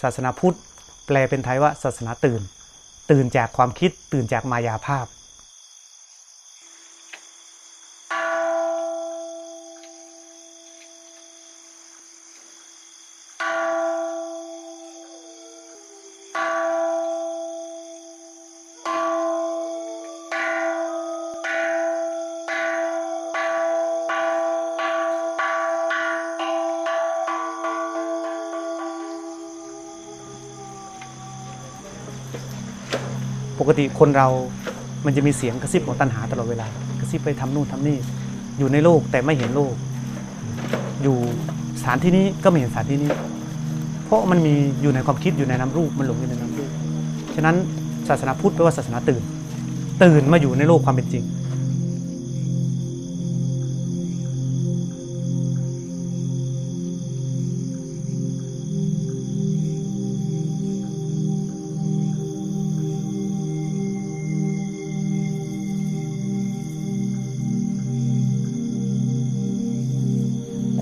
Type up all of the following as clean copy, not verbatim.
ศาสนาพุทธแปลเป็นไทยว่าศาสนาตื่นจากความคิดตื่นจากมายาภาพปกติคนเรามันจะมีเสียงกระซิบของตัณหาตลอดเวลากระซิบไปทำนู่นทำนี่อยู่ในโลกแต่ไม่เห็นโลกอยู่สถานที่นี้ก็ไม่เห็นสถานที่นี้เพราะมันมีอยู่ในความคิดอยู่ในนามรูปมันหลงอยู่ในนามรูปฉะนั้นศาสนาพุทธแปลว่าศาสนาตื่นมาอยู่ในโลกความเป็นจริง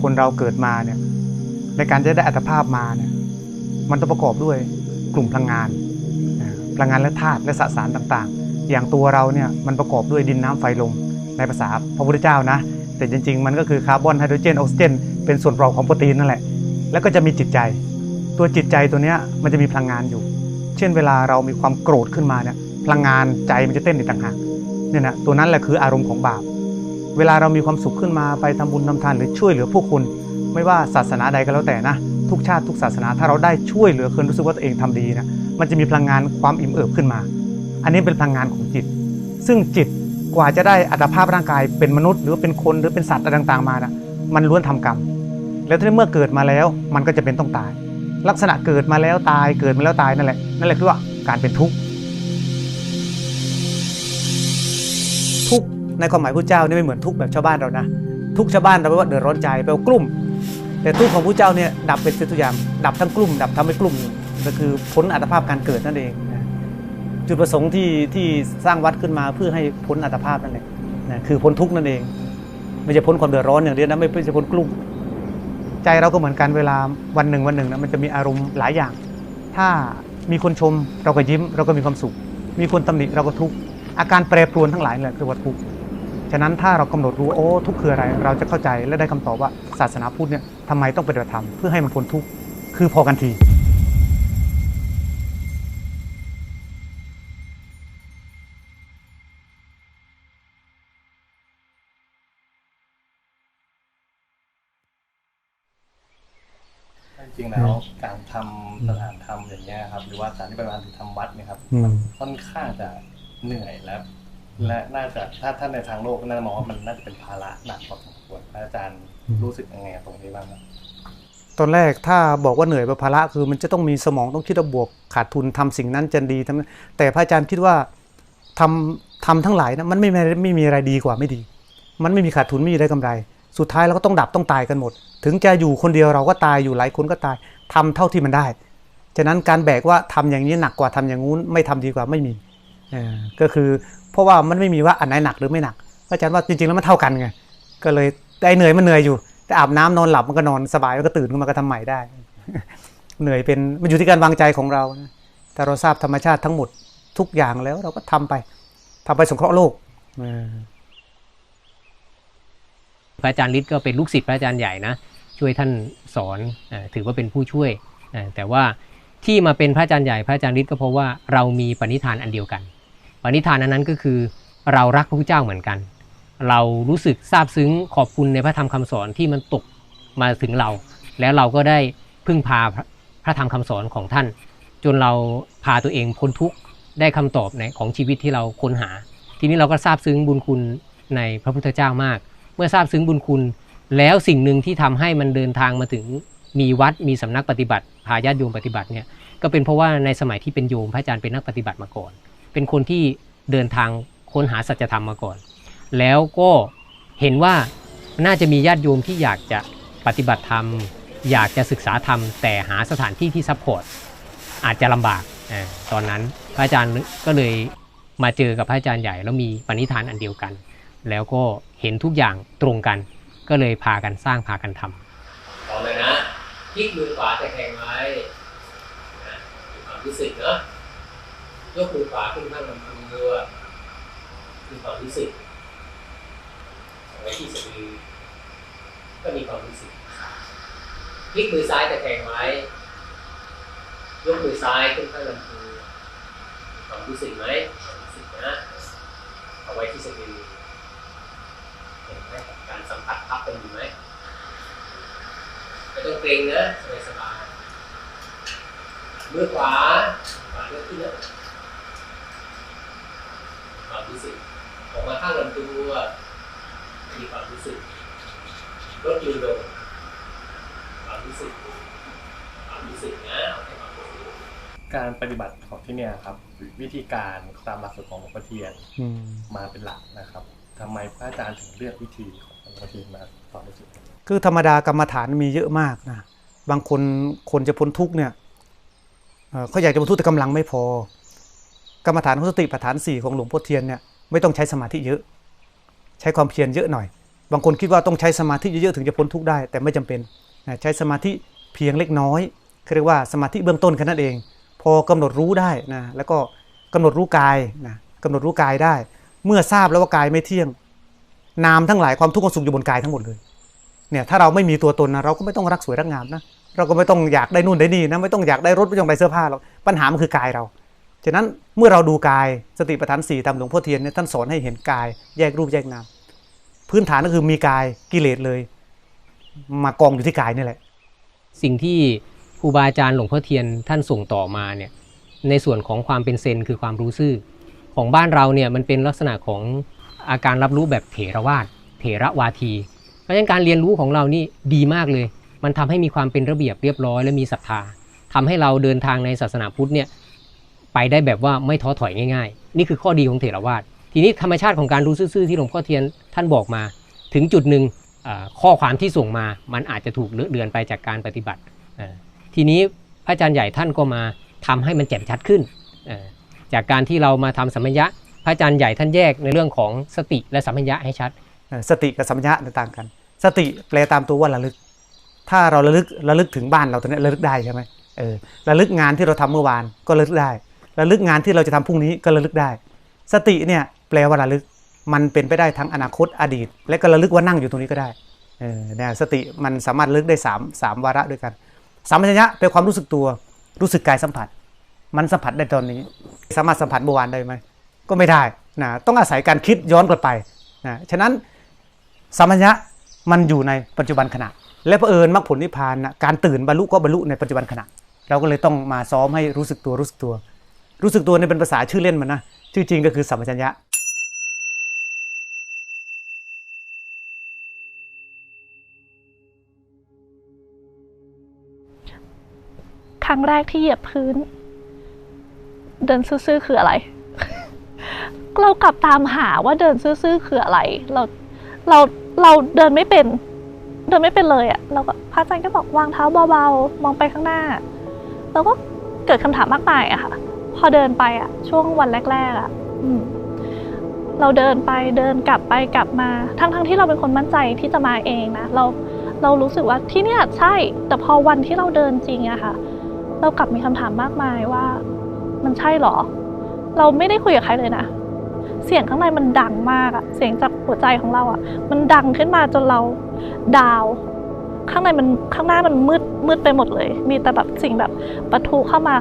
คนเราเกิดมาเนี่ยในการจะได้อัตภาพมาเนี่ยมันต้องประกอบด้วยกลุ่มพลังงานและธาตุและสสารต่างๆอย่างตัวเราเนี่ยมันประกอบด้วยดินน้ำไฟลมในภาษาพระพุทธเจ้านะแต่จริงๆมันก็คือคาร์บอนไฮโดรเจนออกซิเจนเป็นส่วนประกอบของโปรตีนนั่นแหละแล้วก็จะมีจิตใจตัวจิตใจตัวเนี้ยมันจะมีพลังงานอยู่เช่นเวลาเรามีความโกรธขึ้นมาเนี่ยพลังงานใจมันจะเต้นอีกต่างหากเนี่ยนะตัวนั้นแหละคืออารมณ์ของบาปเวลาเรามีความสุขขึ้นมาไปทำบุญทำทานหรือช่วยเหลือผู้คนไม่ว่าศาสนาใดก็แล้วแต่นะทุกชาติทุกศาสนาถ้าเราได้ช่วยเหลือคนรู้สึกว่าตัวเองทำดีนะมันจะมีพลังงานความอิ่มเอิบขึ้นมาอันนี้เป็นพลังงานของจิตซึ่งจิตกว่าจะได้อัตภาพร่างกายเป็นมนุษย์หรือเป็นคนหรือเป็นสัตว์อะไรต่างๆมานะมันล้วนทำกรรมแล้วถ้าเมื่อเกิดมาแล้วมันก็จะเป็นต้องตายลักษณะเกิดมาแล้วตายเกิดมาแล้วตายนั่นแหละคือว่าการเป็นทุกข์ในความหมายพระเจ้านี่ไม่เหมือนทุกข์แบบชาวบ้านเรานะทุกข์ชาวบ้านเราแปลว่าเดือดร้อนใจแปลว่ากลุ่มแต่ทุกข์ของพระเจ้าเนี่ยดับเป็นทุกอย่างดับทั้งกลุ่มดับทั้งไม่กลุ่มก็คือพ้นอัตภาพการเกิดนั่นเองจุดประสงค์ที่สร้างวัดขึ้นมาเพื่อให้พ้นอัตภาพนั่นแหละคือพ้นทุกข์นั่นเองไม่ใช่พ้นความเดือดร้อนอย่างเดียวนะไม่ใช่พ้นกลุ่มใจเราก็เหมือนกันเวลาวันหนึ่งนะมันจะมีอารมณ์หลายอย่างถ้ามีคนชมเราก็ยิ้มเราก็มีความสุขมีคนตำหนิเราก็ทุกข์อาการแปรปรวนทั้งหลายแหละคือว่าทุกข์ฉะนั้นถ้าเรากำหนดรู้ทุกข์คืออะไรเราจะเข้าใจและได้คำตอบว่าศาสนาพุทธเนี่ยทำไมต้องปฏิบัติธรรมเพื่อให้มันพ้นทุกข์คือพอกันทีจริงแล้วการทำสถานธรรมอย่างเงี้ยครับหรือว่าสถานที่ปฏิบัติธรรมทำวัดเนี่ยครับค่อนข้างจะเหนื่อยและน่าจะถ้าในทางโลกก็น่าจะมองว่ามันน่าจะเป็นภาระหนักพอสมควรอาจารย์รู้สึกยังไงตรงนี้บ้างครับตอนแรกถ้าบอกว่าเหนื่อยเป็นภาระคือมันจะต้องมีสมองต้องคิดว่าบวกขาดทุนทำสิ่งนั้นจะดีแต่พระอาจารย์คิดว่าทำทั้งหลายนะมันไม่มีอะไรดีกว่าไม่ดีมันไม่มีขาดทุนไม่มีได้กำไรสุดท้ายเราก็ต้องดับต้องตายกันหมดถึงจะอยู่คนเดียวเราก็ตายอยู่หลายคนก็ตายทำเท่าที่มันได้ฉะนั้นการแบกว่าทำอย่างนี้หนักกว่าทำอย่างงู้นไม่ทำดีกว่าไม่มีก็คือเพราะว่ามันไม่มีว่าอันไหนหนักหรือไม่หนักอาจารย์ว่าจริงๆแล้วมันเท่ากันไงก็เลยได้เหนื่อยมันเหนื่อยอยู่แต่อาบน้ำนอนหลับมันก็นอนสบายแล้วก็ตื่นขึ้นมาก็ทำใหม่ได้เหนื่อยเป็นมันอยู่ที่การวางใจของเรานะแต่เราทราบธรรมชาติทั้งหมดทุกอย่างแล้วเราก็ทำไปสงเคราะห์โลกพระอาจารย์ฤทธิ์ก็เป็นลูกศิษย์พระอาจารย์ใหญ่นะช่วยท่านสอนถือว่าเป็นผู้ช่วยแต่ว่าที่มาเป็นพระอาจารย์ใหญ่พระอาจารย์ฤทธิ์ก็เพราะว่าเรามีปณิธานอันเดียวกันปณิธานนั้นก็คือเรารักพระพุทธเจ้าเหมือนกันเรารู้สึกซาบซึ้งขอบคุณในพระธรรมคำสอนที่มันตกมาถึงเราแล้วเราก็ได้พึ่งพาพระธรรมคำสอนของท่านจนเราพาตัวเองพ้นทุกข์ได้คำตอบในของชีวิตที่เราค้นหาทีนี้เราก็ซาบซึ้งบุญคุณในพระพุทธเจ้ามากเมื่อทราบซึ้งบุญคุณแล้วสิ่งหนึ่งที่ทำให้มันเดินทางมาถึงมีวัดมีสำนักปฏิบัติพาญาติโยมปฏิบัติเนี่ยก็เป็นเพราะว่าในสมัยที่เป็นโยมพระอาจารย์เป็นนักปฏิบัติมาก่อนเป็นคนที่เดินทางค้นหาสัจธรรมมาก่อนแล้วก็เห็นว่าน่าจะมีญาติโยมที่อยากจะปฏิบัติธรรมอยากจะศึกษาธรรมแต่หาสถานที่ที่ซัพพอร์ตอาจจะลำบากตอนนั้นพระอาจารย์ก็เลยมาเจอกับพระอาจารย์ใหญ่แล้วมีปณิธานอันเดียวกันแล้วก็เห็นทุกอย่างตรงกันก็เลยพากันสร้างพากันทำเอาเลยนะพลิกมือขวาตะแคงไว้ รู้สึกเนาะยกมือขวาขึ้นข้างลำตัวมีความรู้สึกไว้ที่สะดือก็มีความรู้สึกพลิกมือซ้ายตะแคงไว้ยกมือซ้ายขึ้นข้างลำตัวความรู้สึกไหมความรู้สึกนะเอาไว้ที่สะดือเห็นไหมการสัมผัสพับกันอยู่ไหมไม่ต้องเกร็งนะสบายๆมือขวายกขึ้นนะความรู้สึกออกมาข้างลำตัวมีความรู้สึกลดมือลงความรู้สึกนะเอาแค่ความรู้สึก การปฏิบัติของที่เนี่ยครับวิธีการตามหลักสูตรของหลวงพ่อเทียนมาเป็นหลักนะครับทำไมพระอาจารย์ถึงเลือกวิธีของหลวงพ่อเทียนมาสอนในสุดคือธรรมดากรรมฐานมีเยอะมากนะบางคนจะพ้นทุกข์เนี่ยเขาอยากจะพ้นทุกข์แต่กำลังไม่พอกรรมฐานของสติปัฏฐาน 4ของหลวงพ่อเทียนเนี่ยไม่ต้องใช้สมาธิเยอะใช้ความเพียรเยอะหน่อยบางคนคิดว่าต้องใช้สมาธิเยอะๆถึงจะพ้นทุกข์ได้แต่ไม่จำเป็นใช้สมาธิเพียงเล็กน้อยเรียกว่าสมาธิเบื้องต้นแค่นั้นเองพอกำหนดรู้ได้นะแล้วก็กำหนดรู้กายนะกำหนดรู้กายได้เมื่อทราบแล้วว่ากายไม่เที่ยงนามทั้งหลายความทุกข์ความสุขอยู่บนกายทั้งหมดเลยเนี่ยถ้าเราไม่มีตัวตนนะเราก็ไม่ต้องรักสวยรักงามนะเราก็ไม่ต้องอยากได้นู่นได้นี่นะไม่ต้องอยากได้รถไม่ต้องได้เสื้อผ้าหรอกปัญหามันคือกายเราฉะนั้นเมื่อเราดูกายสติปัฏฐาน 4ตามหลวงพ่อเทียนเนี่ยท่านสอนให้เห็นกายแยกรูปแยกนามพื้นฐานก็คือมีกายกิเลสเลยมากองอยู่ที่กายนี่แหละสิ่งที่ครูบาอาจารย์หลวงพ่อเทียนท่านส่งต่อมาเนี่ยในส่วนของความเป็นเซนคือความรู้ซื่อของบ้านเราเนี่ยมันเป็นลักษณะของอาการรับรู้แบบเถรวาทเถรวาทีเพราะฉะนั้นการเรียนรู้ของเรานี่ดีมากเลยมันทำให้มีความเป็นระเบียบเรียบร้อยและมีศรัทธาทำให้เราเดินทางในศาสนาพุทธเนี่ยไปได้แบบว่าไม่ท้อถอยง่ายๆนี่คือข้อดีของเถรวาททีนี้ธรรมชาติของการรู้ซื่อๆที่หลวงพ่อเทียนท่านบอกมาถึงจุดหนึ่งข้อความที่ส่งมามันอาจจะถูกเลอะเลือนไปจากการปฏิบัติทีนี้พระอาจารย์ใหญ่ท่านก็มาทำให้มันแจ่มชัดขึ้นจากการที่เรามาทำสัมมัญญะพระอาจารย์ใหญ่ท่านแยกในเรื่องของสติและสัมมัญญะให้ชัดสติกับสัมมัญญะต่างกันสติแปลตามตัวว่าระลึกถ้าเราระลึกถึงบ้านเราตอนนี้ระลึกได้ใช่ไหมระลึกงานที่เราทำเมื่อวานก็ระลึกได้ระลึกงานที่เราจะทำพรุ่งนี้ก็ระลึกได้สติเนี่ยแปลว่าระลึกมันเป็นไปได้ทั้งอนาคตอดีตและก็ระลึกว่านั่งอยู่ตรงนี้ก็ได้เนี่ยสติมันสามารถระลึกได้3วาระด้วยกันสัมปชัญญะเป็นความรู้สึกตัวรู้สึกกายสัมผัสมันสัมผัสได้ตอนนี้สามารถสัมผัสเมื่อวานได้ไหมก็ไม่ได้นะต้องอาศัยการคิดย้อนกลับไปนะฉะนั้นสัมปชัญญะมันอยู่ในปัจจุบันขณะและเผอิญมรรคผลนิพพานนะการตื่นบรรลุก็บรรลุในปัจจุบันขณะเราก็เลยต้องมาซ้อมให้รู้สึกตัวนี่เป็นภาษาชื่อเล่นมันนะชื่อจริงก็คือสัมปชัญญะครั้งแรกที่เหยียบพื้นเดินซื่อๆคืออะไร เรากลับตามหาว่าเดินซื่อๆคืออะไรเราเดินไม่เป็นเลยอ่ะเราก็พระอาจารย์ก็บอกวางเท้าเบาๆมองไปข้างหน้าเราก็เกิดคำถามมากมายอะค่ะพอเดินไปอะช่วงวันแรกๆอะเราเดินไปเดินกลับไปกลับมาทั้งที่เราเป็นคนมั่นใจที่จะมาเองนะเรารู้สึกว่าที่เนี่ยใช่แต่พอวันที่เราเดินจริงอะค่ะเรากลับมีคำถามมากมายว่ามันใช่หรอเราไม่ได้คุยกับใครเลยนะเสียงข้างในมันดังมากอะเสียงจากหัวใจของเราอะมันดังขึ้นมาจนเราดาวข้างในมันข้างหน้ามันมืดไปหมดเลยมีแต่แบบสิ่งแบบปะทุเข้ามา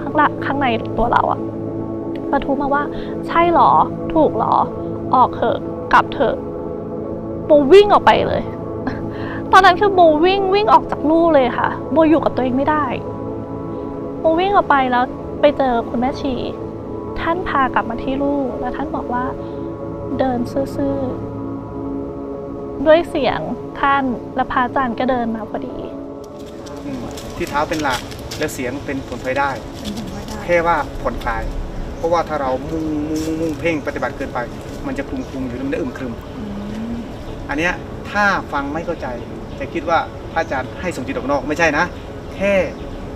ข้างในตัวเราอะปะทุมาว่าใช่หรอถูกหรอออกเถอะกลับเถอะโบวิ่งออกไปเลยตอนนั้นคือโบวิ่งออกจากลู่เลยค่ะโบอยู่กับตัวเองไม่ได้โบวิ่งออกไปแล้วไปเจอคุณแม่ชีท่านพากลับมาที่ลู่แล้วท่านบอกว่าเดินซื่อๆด้วยเสียงท่านและพระอาจารย์ก็เดินมาพอดีที่เท้าเป็นหลักและเสียงเป็นผลพลอยได้แค่ว่าผ่อนคลายเพราะว่าถ้าเรามุ่งเพ่งปฏิบัติเกินไปมันจะคลุมอยู่แล้วมันจะอึมครึมอันเนี้ยถ้าฟังไม่เข้าใจจะคิดว่าพระอาจารย์ให้ส่งจิตออกนอกไม่ใช่นะแค่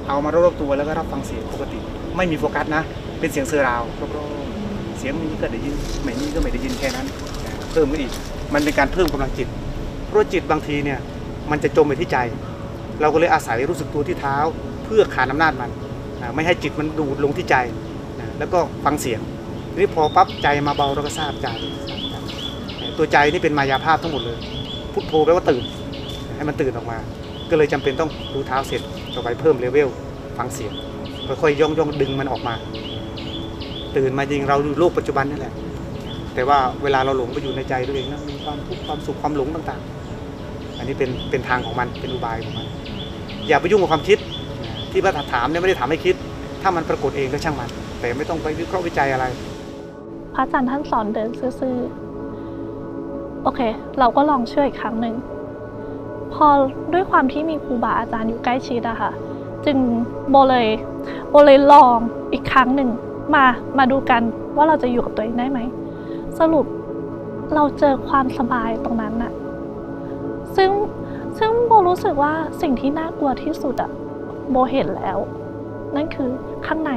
เอามารอบๆตัวแล้วก็รับฟังเสียงปกติไม่มีโฟกัสนะเป็นเสียงเสือราวรอบๆเสียงนี้ก็ได้ยินไม่นี้ก็ไม่ได้ยินแค่นั้นเพิ่มขึ้นอีกมันเป็นการเพิ่มกำลังจิตเพราะจิตบางทีเนี่ยมันจะจมไปที่ใจเราก็เลยอาศัยรู้สึกตัวที่เท้าเพื่อขานอำนาจมัน ไม่ให้จิตมันดูดลงที่ใจนะแล้วก็ฟังเสียงทีนี้พอปั๊บใจมาเบาเราก็ทราบใจตัวใจนี่เป็นมายาภาพทั้งหมดเลยพุทโธแปลว่าตื่นให้มันตื่นออกมาก็เลยจำเป็นต้องดูเท้าเสร็จต่อไปเพิ่มเลเวลฟังเสียงค่อยๆย่องดึงมันออกมาตื่นมาจริงเราอยู่โลกปัจจุบันนี่แหละแต่ว่าเวลาเราหลงไปอยู่ในใจตัวเองนะมีความทุกข์ความสุขความหลงต่างๆอันนี้เป็นทางของมันเป็นอุบายของมันอย่าไปยุ่งกับความคิดที่พระถามเนี่ยไม่ได้ถามให้คิดถ้ามันปรากฏเองก็ช่างมันแต่ไม่ต้องไปวิเคราะห์วิจัยอะไรพระอาจารย์ท่านสอนเดินซื่อๆโอเคเราก็ลองเชื่ออีกครั้งหนึ่งพอด้วยความที่มีครูบาอาจารย์อยู่ใกล้ชิดอะค่ะจึงโบเลยลองอีกครั้งหนึ่งมาดูกันว่าเราจะอยู่กับตัวเองได้ไหมสรุปเราเจอความสบายตรงนั้นน่ะซึ่งโบรู้สึกว่าสิ่งที่น่ากลัวที่สุดอะโบเห็นแล้วนั่นคือข้างใน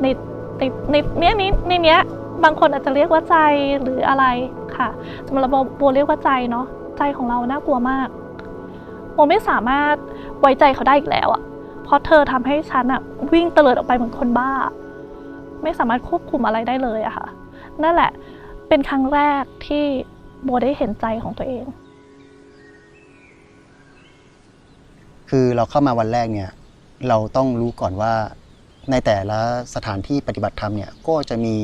เนี้ยบางคนอาจจะเรียกว่าใจหรืออะไรค่ะสำหรับโบเรียกว่าใจเนาะใจของเราน่ากลัวมากโบไม่สามารถไว้ใจเขาได้อีกแล้วอะเพราะเธอทำให้ฉันอะวิ่งเตลิดออกไปเหมือนคนบ้าไม่สามารถควบคุมอะไรได้เลยอะค่ะนั่นแหละเป็นครั้งแรกที่โบได้เห็นใจของตัวเองคือเราเข้ามาวันแรกเนี่ยเราต้องรู้ก่อนว่าในแต่ละสถานที่ปฏิบัติธรรมเนี่ยก็จะมี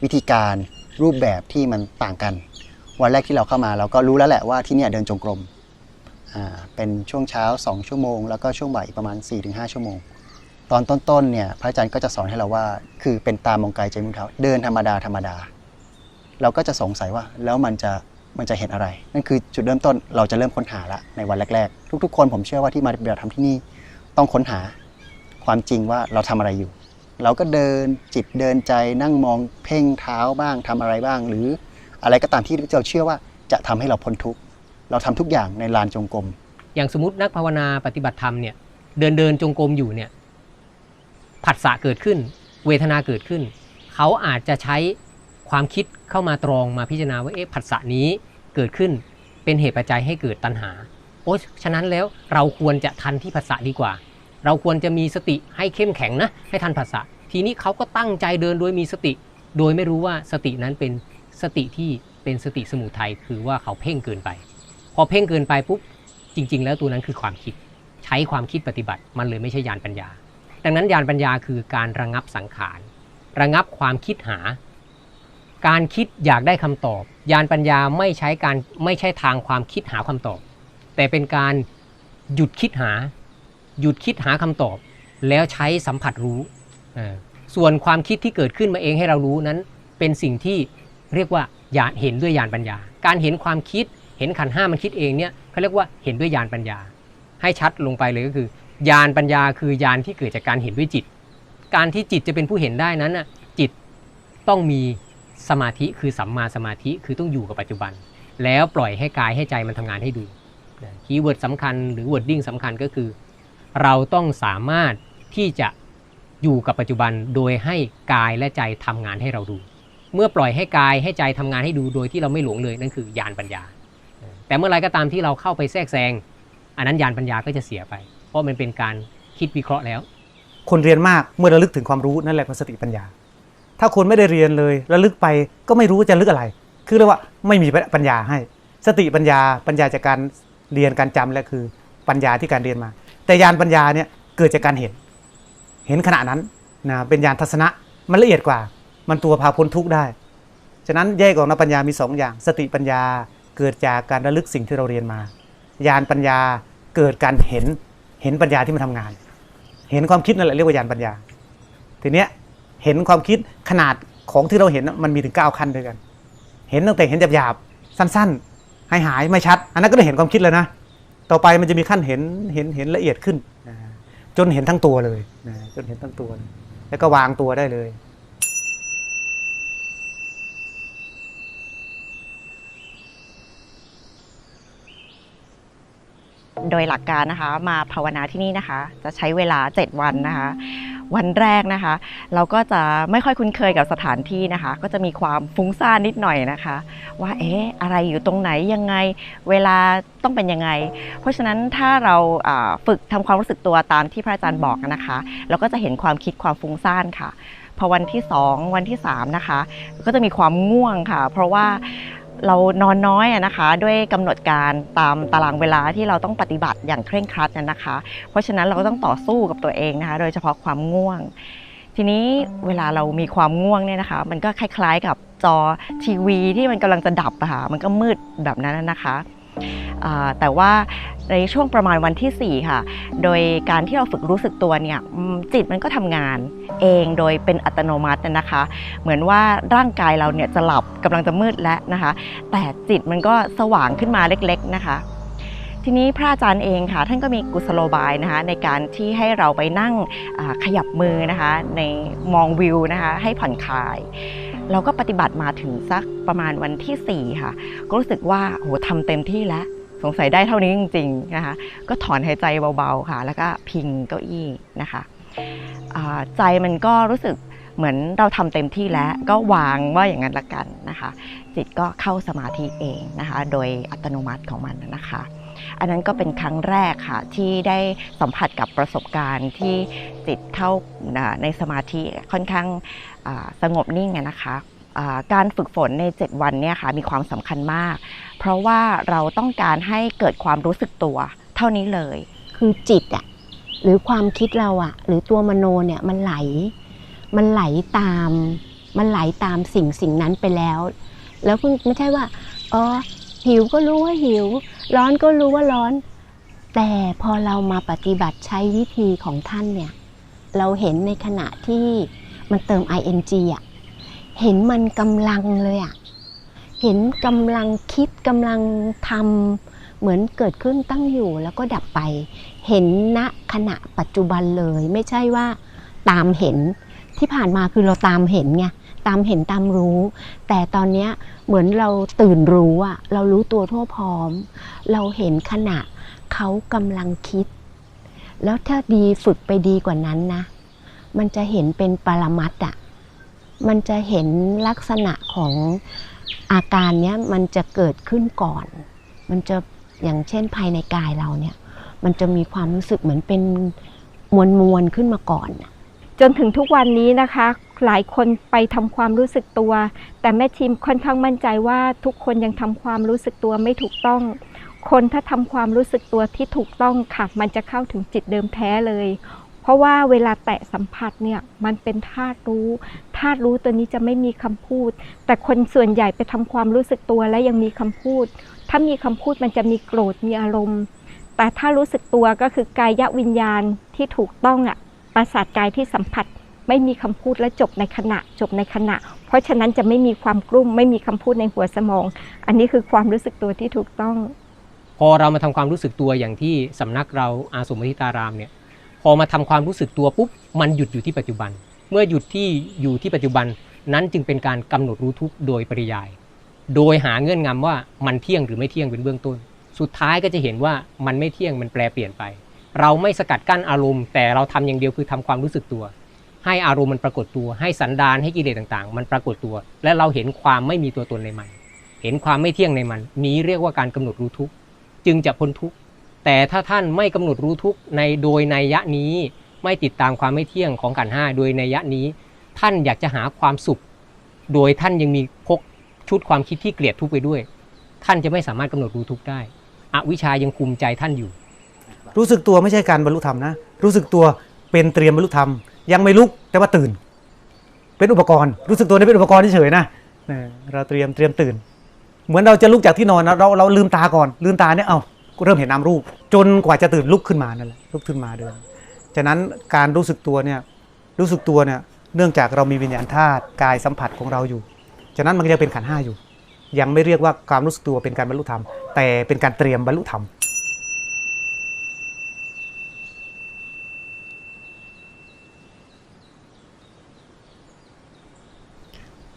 วิธีการรูปแบบที่มันต่างกันวันแรกที่เราเข้ามาเราก็รู้แล้วแหละว่าที่เนี่ยเดินจงกรมเป็นช่วงเช้า2 ชั่วโมงแล้วก็ช่วงบ่ายประมาณ 4-5 ชั่วโมงตอนต้นๆเนี่ยพระอาจารย์ก็จะสอนให้เราว่าคือเป็นตามองกายใจมุ่งเท้าเดินธรรมดาเราก็จะสงสัยว่าแล้วมันจะเห็นอะไรนั่นคือจุดเริ่มต้นเราจะเริ่มค้นหาละในวันแรกๆทุกๆคนผมเชื่อว่าที่มาปฏิบัติธรรมที่นี่ต้องค้นหาความจริงว่าเราทำอะไรอยู่เราก็เดินจิตเดินใจนั่งมองเพ่งเท้าบ้างทำอะไรบ้างหรืออะไรก็ตามที่เราเชื่อว่าจะทำให้เราพ้นทุกข์เราทำทุกอย่างในลานจงกรมอย่างสมมตินักภาวนาปฏิบัติธรรมเนี่ยเดินจงกรมอยู่เนี่ยผัสสะเกิดขึ้นเวทนาเกิดขึ้นเขาอาจจะใช้ความคิดเข้ามาตรองมาพิจารณาว่าผัสสะนี้เกิดขึ้นเป็นเหตุปัจจัยให้เกิดตัณหาฉะนั้นแล้วเราควรจะทันที่ผัสสะดีกว่าเราควรจะมีสติให้เข้มแข็งนะให้ทันผัสสะทีนี้เขาก็ตั้งใจเดินโดยมีสติโดยไม่รู้ว่าสตินั้นเป็นสติที่เป็นสติสมุทัยคือว่าเขาเพ่งเกินไปพอเพ่งเกินไปปุ๊บจริงๆแล้วตัวนั้นคือความคิดใช้ความคิดปฏิบัติมันเลยไม่ใช่ญาณปัญญาดังนั้นญาณปัญญาคือการระงับสังขารระงับความคิดหาการคิดอยากได้คำตอบญาณปัญญาไม่ใช่ทางความคิดหาคำตอบแต่เป็นการหยุดคิดหาคำตอบแล้วใช้สัมผัสรู้ส่วนความคิดที่เกิดขึ้นมาเองให้เรารู้นั้นเป็นสิ่งที่เรียกว่าญาณเห็นด้วยญาณปัญญาการเห็นความคิดเห็นขันธ์ห้ามันคิดเองเนี่ยเขาเรียกว่าเห็นด้วยญาณปัญญาให้ชัดลงไปเลยก็คือญาณปัญญาคือญาณที่เกิดจากการเห็นด้วยจิตการที่จิตจะเป็นผู้เห็นได้นั้นจิตต้องมีสมาธิคือสัมมาสมาธิคือต้องอยู่กับปัจจุบันแล้วปล่อยให้กายให้ใจมันทำงานให้ดูคีย์เวิร์ดสำคัญหรือวอร์ดดิ้งสำคัญก็คือเราต้องสามารถที่จะอยู่กับปัจจุบันโดยให้กายและใจทำงานให้เราดูเมื่อปล่อยให้กายให้ใจทำงานให้ดูโดยที่เราไม่หลงเลยนั่นคือญาณปัญญาแต่เมื่อไรก็ตามที่เราเข้าไปแทรกแซงอันนั้นญาณปัญญาก็จะเสียไปเพราะมันเป็นการคิดวิเคราะห์แล้วคนเรียนมากเมื่อระลึกถึงความรู้นั่นแหละคือสติปัญญาถ้าคนไม่ได้เรียนเลยระลึกไปก็ไม่รู้จะระลึกอะไรคือเรียกว่าไม่มีปัญญาให้สติปัญญาจากการเรียนการจำและคือปัญญาที่การเรียนมาแต่ญาณปัญญาเนี่ยเกิดจากการเห็นขณะนั้นนะเป็นญาณทัศนะมันละเอียดกว่ามันตัวพาพ้นทุกข์ได้ฉะนั้นแยกออกนะปัญญามี2อย่างสติปัญญาเกิดจากการระลึกสิ่งที่เราเรียนมาญาณปัญญาเกิดการเห็นปัญญาที่มันทำงานเห็นความคิดนั่นแหละเรียกว่าญาณปัญญาทีเนี้ยเห็นความคิดขนาดของที่เราเห็นมันมีถึง9ขั้นด้วยกันเห็นตั้งแต่เห็นหยาบๆสั้นๆหายไม่ชัดอันนั้นก็ได้เห็นความคิดแล้วนะต่อไปมันจะมีขั้นเห็นละเอียดขึ้นจนเห็นทั้งตัวเลยจนเห็นทั้งตัวแล้วก็วางตัวได้เลยโดยหลักการนะคะมาภาวนาที่นี่นะคะจะใช้เวลา7 วันนะคะ วันแรกนะคะ เราก็จะไม่ค่อยคุ้นเคยกับสถานที่นะคะ ก็จะมีความฟุ้งซ่านนิดหน่อยนะคะ ว่าอะไรอยู่ตรงไหนยังไงเวลาต้องเป็นยังไงเพราะฉะนั้นถ้าเราฝึกทำความรู้สึกตัวตามที่พระอาจารย์บอกนะคะ เราก็จะเห็นความคิดความฟุ้งซ่านค่ะพอวันที่2วันที่3นะคะก็จะมีความง่วงค่ะเพราะว่าเรานอนน้อยนะคะด้วยกำหนดการตามตารางเวลาที่เราต้องปฏิบัติอย่างเคร่งครัดนะคะเพราะฉะนั้นเราก็ต้องต่อสู้กับตัวเองนะคะโดยเฉพาะความง่วงทีนี้เวลาเรามีความง่วงเนี่ยนะคะมันก็คล้ายๆกับจอทีวีที่มันกำลังจะดับอะค่ะมันก็มืดแบบนั้นนะคะแต่ว่าในช่วงประมาณวันที่4ค่ะโดยการที่เราฝึกรู้สึกตัวเนี่ยจิตมันก็ทำงานเองโดยเป็นอัตโนมัตินะคะเหมือนว่าร่างกายเราเนี่ยจะหลับกำลังจะมืดแล้วนะคะแต่จิตมันก็สว่างขึ้นมาเล็กๆนะคะทีนี้พระอาจารย์เองค่ะท่านก็มีกุศโลบายนะคะในการที่ให้เราไปนั่งขยับมือนะคะในมองวิวนะคะให้ผ่อนคลายเราก็ปฏิบัติมาถึงสักประมาณวันที่4ค่ะก็รู้สึกว่าโหทำเต็มที่แล้วสงสัยได้เท่านี้จริงๆนะคะก็ถอนหายใจเบาๆค่ะแล้วก็พิงเก้าอี้นะคะใจมันก็รู้สึกเหมือนเราทำเต็มที่แล้วก็วางว่าอย่างนั้นละกันนะคะจิตก็เข้าสมาธิเองนะคะโดยอัตโนมัติของมันนะคะอันนั้นก็เป็นครั้งแรกค่ะที่ได้สัมผัสกับประสบการณ์ที่จิตเข้าในสมาธิค่อนข้างสงบนิ่งนะคะการฝึกฝนใน7วันเนี่ยค่ะมีความสำคัญมากเพราะว่าเราต้องการให้เกิดความรู้สึกตัวเท่านี้เลยคือจิตอะหรือความคิดเราอะหรือตัวมโนเนี่ยมันไหลตามสิ่งนั้นไปแล้วเพิ่งไม่ใช่ว่าหิวก็รู้ว่าหิวร้อนก็รู้ว่าร้อนแต่พอเรามาปฏิบัติใช้วิธีของท่านเนี่ยเราเห็นในขณะที่มันเติม ing อะเห็นมันกำลังเลยอะเห็นกำลังคิดกำลังทำเหมือนเกิดขึ้นตั้งอยู่แล้วก็ดับไปเห็นณขณะปัจจุบันเลยไม่ใช่ว่าตามเห็นที่ผ่านมาคือเราตามเห็นไงตามเห็นตามรู้แต่ตอนนี้เหมือนเราตื่นรู้อะเรารู้ตัวทั่วพร้อมเราเห็นขณะเขากำลังคิดแล้วถ้าดีฝึกไปดีกว่านั้นนะมันจะเห็นเป็นปรมัตถ์อะมันจะเห็นลักษณะของอาการเนี้ยมันจะเกิดขึ้นก่อนมันจะอย่างเช่นภายในกายเราเนี่ยมันจะมีความรู้สึกเหมือนเป็นมวลขึ้นมาก่อนจนถึงทุกวันนี้นะคะหลายคนไปทำความรู้สึกตัวแต่แม่ทีมค่อนข้างมั่นใจว่าทุกคนยังทำความรู้สึกตัวไม่ถูกต้องคนถ้าทำความรู้สึกตัวที่ถูกต้องค่ะมันจะเข้าถึงจิตเดิมแท้เลยเพราะว่าเวลาแตะสัมผัสเนี่ยมันเป็นธาตุรู้ตัวนี้จะไม่มีคำพูดแต่คนส่วนใหญ่ไปทำความรู้สึกตัวและยังมีคำพูดถ้ามีคำพูดมันจะมีโกรธมีอารมณ์แต่ถ้ารู้สึกตัวก็คือกายวิญญาณที่ถูกต้องประสาทกายที่สัมผัสไม่มีคำพูดและจบในขณะเพราะฉะนั้นจะไม่มีความกลุ้มไม่มีคำพูดในหัวสมองอันนี้คือความรู้สึกตัวที่ถูกต้องพอเรามาทำความรู้สึกตัวอย่างที่สำนักเราอาสมมทิตารามเนี่ยพอมาทำความรู้สึกตัวปุ๊บมันหยุดอยู่ที่ปัจจุบันเมื่อหยุดที่อยู่ที่ปัจจุบันนั้นจึงเป็นการกำหนดรู้ทุกข์โดยปริยายโดยหาเงื่อนงำว่ามันเที่ยงหรือไม่เที่ยงเป็นเบื้องต้นสุดท้ายก็จะเห็นว่ามันไม่เที่ยงมันแปรเปลี่ยนไปเราไม่สกัดกั้นอารมณ์แต่เราทำอย่างเดียวคือทำความรู้สึกตัวให้อารมณ์มันปรากฏตัวให้สันดานให้กิเลสต่างๆมันปรากฏตัวและเราเห็นความไม่มีตัวตนในมันเห็นความไม่เที่ยงในมันนี้เรียกว่าการกำหนดรู้ทุกข์จึงจะพ้นทุกข์แต่ถ้าท่านไม่กำหนดรู้ทุกข์โดยนัยยะนี้ไม่ติดตามความไม่เที่ยงของขันธ์ห้าโดยนัยยะนี้ท่านอยากจะหาความสุขโดยท่านยังมีพกชุดความคิดที่เกลียดทุกข์ไปด้วยท่านจะไม่สามารถกำหนดรู้ทุกข์ได้อวิชชายังคุมใจท่านอยู่รู้สึกตัวไม่ใช่การบรรลุธรรมนะรู้สึกตัวเป็นเตรียมบรรลุธรรมยังไม่ลุกแต่ว่าตื่นเป็นอุปกรณ์รู้สึกตัวนี่เป็นอุปกรณ์เฉยๆนะเราเตรียมตื่นเหมือนเราจะลุกจากที่นอนเราลืมตาก่อนลืมตาเนี่ยเริ่มเห็นนามรูปจนกว่าจะตื่นลุกขึ้นมานั่นแหละลุกขึ้นมาเดินฉะนั้นการรู้สึกตัวเนี่ยเนื่องจากเรามีวิญญาณธาตุกายสัมผัสของเราอยู่ฉะนั้นมันยังเป็นขันธ์ห้าอยู่ยังไม่เรียกว่าความรู้สึกตัวเป็นการบรรลุธรรมแต่เป็นการเตรียมบรรลุธรรม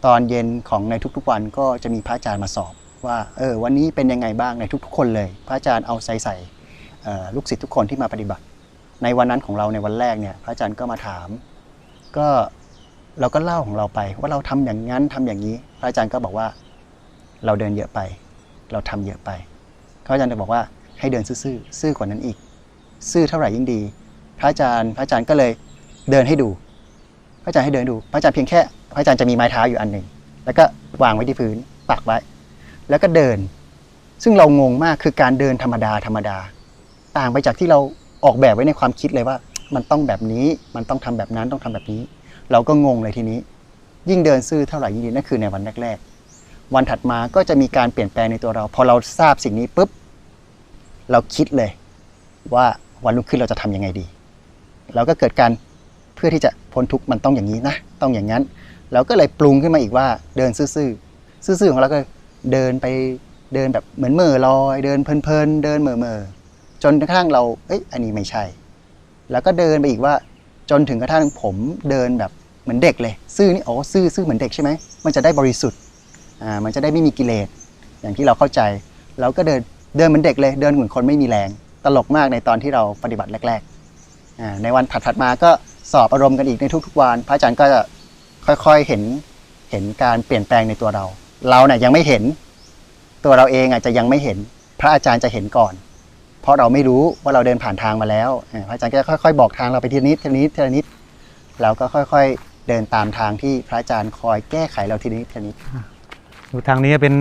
ตอนเย็นของในทุกๆวันก็จะมีพระอาจารย์มาสอบว่าวันนี้เป็นยังไงบ้างในทุกๆคนเลยพระอาจารย์เอาใส่ลูกศิษย์ทุกคนที่มาปฏิบัติในวันนั้นของเราในวันแรกเนี่ยพระอาจารย์ก็มาถาม ก็เราก็เล่าของเราไปว่าเราทำอย่างนั้นทำอย่างนี้พระอาจารย์ก็บอกว่าเราเดินเยอะไปเราทำเยอะไปพระอาจารย์จะบอกว่าให้เดินซื่อกว่านั้นอีกซื่อเท่าไหร่ยิ่งดีพระอาจารย์ก็เลยเดินให้ดูพระอาจารย์ให้เดินดูพระอาจารย์เพียงแค่พระอาจารย์จะมีไม้เท้าอยู่อันหนึ่งแล้วก็วางไว้ที่พื้นปักไว้แล้วก็เดินซึ่งเรางงมากคือการเดินธรรมดาต่างไปจากที่เราออกแบบไว้ในความคิดเลยว่ามันต้องแบบนี้มันต้องทำแบบนั้นต้องทำแบบนี้เราก็งงเลยทีนี้ยิ่งเดินซื่อเท่าไหร่ยิ่งดีนั่นคือในวันแรกๆวันถัดมาก็จะมีการเปลี่ยนแปลงในตัวเราพอเราทราบสิ่งนี้ปุ๊บเราคิดเลยว่าวันรุ่งขึ้นเราจะทำยังไงดีเราก็เกิดการเพื่อที่จะพ้นทุกข์มันต้องอย่างนี้นะต้องอย่างนั้นเราก็เลยปรุงขึ้นมาอีกว่าเดินซื่อของเราก็เดินไปเดินแบบเหมือนเหม่อลอยเดินเพลินๆเดินเหม่อจนกระทั่งเราอันนี้ไม่ใช่แล้วก็เดินไปอีกว่าจนถึงกระทั่งผมเดินแบบเหมือนเด็กเลยซื่อนี่ซื่อเหมือนเด็กใช่ไหมมันจะได้บริสุทธิ์มันจะได้ไม่มีกิเลสอย่างที่เราเข้าใจเราก็เดินเหมือนเด็กเลยเดินเหมือนคนไม่มีแรงตลกมากในตอนที่เราปฏิบัติแรกๆในวันถัดมาก็สอบอารมณ์กันอีกในทุกๆวันพระอาจารย์ก็จะค่อยๆเห็นการเปลี่ยนแปลงในตัวเราเนี่ยยังไม่เห็นตัวเราเองอาจจะยังไม่เห็นพระอาจารย์จะเห็นก่อนเพราะเราไม่รู้ว่าเราเดินผ่านทางมาแล้วพระอาจารย์ก็จะค่อยๆบอกทางเราไปทีละนิดเราก็ค่อยๆเดินตามทางที่พระอาจารย์คอยแก้ไขเราทีละนิดดูทางนี้เป็น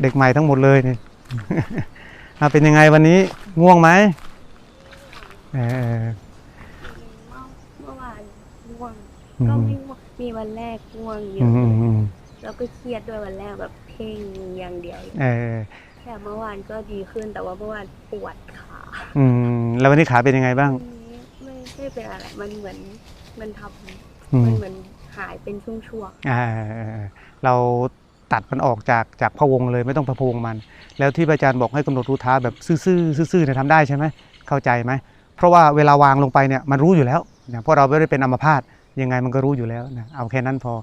เด็กใหม่ทั้งหมดเลยนี่ เป็นยังไงวันนี้ง่วงไหมเมื่อวานง่วงก็ไม่ง่วงมีวันแรกง่วงเยอะแล้วก็เครียดด้วยวันแรกแบบเพ่งอย่างเดียวเลยแต่เมื่อวานก็ดีขึ้นแต่ว่าเมื่อวานปวดขาแล้ววันนี้ขาเป็นยังไงบ้างไม่ได้เป็นอะไรมันเหมือนมันเหมือนหายเป็นช่วงๆเราตัดมันออกจากพะวงเลยไม่ต้องพะวงมันแล้วที่อาจารย์บอกให้กำหนดรู้เท้าแบบซื่อๆเนี่ยทำได้ใช่ไหมเข้าใจไหมเพราะว่าเวลาวางลงไปเนี่ยมันรู้อยู่แล้วนะเพราะเราไม่ได้เป็นอัมพาตยังไงมันก็รู้อยู่แล้วนะเอาแค่นั้นพอ